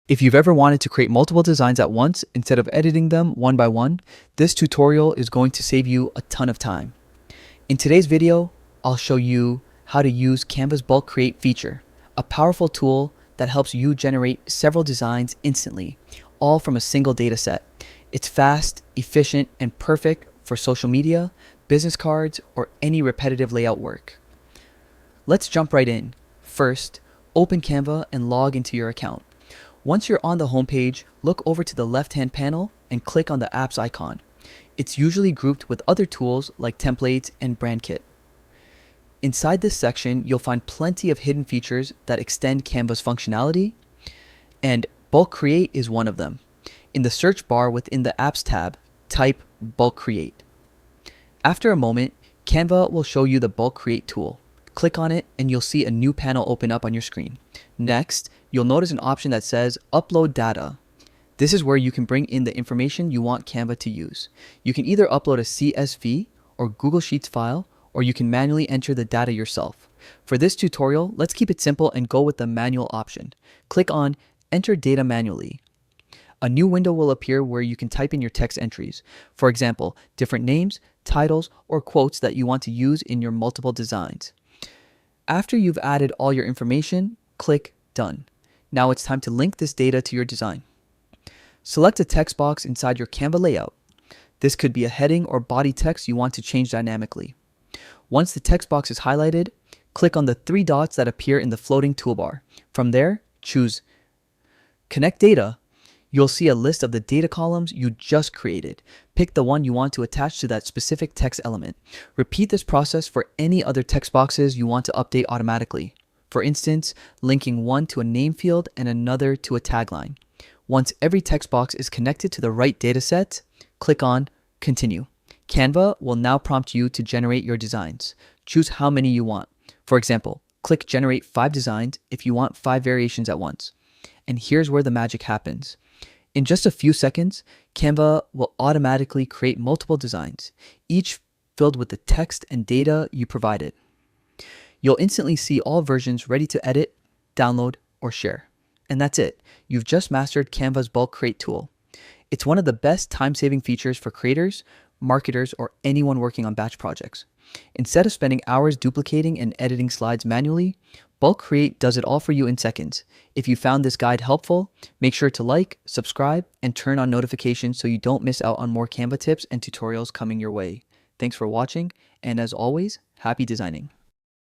If you've ever wanted to create multiple designs at once instead of editing them one by one, this tutorial is going to save you a ton of time. In today's video, I'll show you how to use Canva's bulk create feature, a powerful tool that helps you generate several designs instantly, all from a single data set. It's fast, efficient, and perfect for social media, business cards, or any repetitive layout work. Let's jump right in. First, open Canva and log into your account. Once you're on the homepage, look over to the left-hand panel and click on the apps icon. It's usually grouped with other tools like templates and brand kit. Inside this section, you'll find plenty of hidden features that extend Canva's functionality, and bulk create is one of them. In the search bar within the apps tab, type bulk create. After a moment, Canva will show you the bulk create tool. Click on it and you'll see a new panel open up on your screen. Next, you'll notice an option that says upload data. This is where you can bring in the information you want Canva to use. You can either upload a CSV or Google Sheets file, or you can manually enter the data yourself. For this tutorial, let's keep it simple and go with the manual option. Click on enter data manually. A new window will appear where you can type in your text entries. For example, different names, titles, or quotes that you want to use in your multiple designs. After you've added all your information, click Done. Now it's time to link this data to your design. Select a text box inside your Canva layout. This could be a heading or body text you want to change dynamically. Once the text box is highlighted, click on the three dots that appear in the floating toolbar. From there, choose Connect Data. You'll see a list of the data columns you just created. Pick the one you want to attach to that specific text element. Repeat this process for any other text boxes you want to update automatically. For instance, linking one to a name field and another to a tagline. Once every text box is connected to the right dataset, click on Continue. Canva will now prompt you to generate your designs. Choose how many you want. For example, click Generate 5 designs if you want 5 variations at once. And here's where the magic happens. In just a few seconds, Canva will automatically create multiple designs, each filled with the text and data you provided. You'll instantly see all versions ready to edit, download, or share. And that's it. You've just mastered Canva's bulk create tool. It's one of the best time-saving features for creators, marketers, or anyone working on batch projects. Instead of spending hours duplicating and editing slides manually, Bulk Create does it all for you in seconds. If you found this guide helpful, make sure to like, subscribe, and turn on notifications so you don't miss out on more Canva tips and tutorials coming your way. Thanks for watching, and as always, happy designing.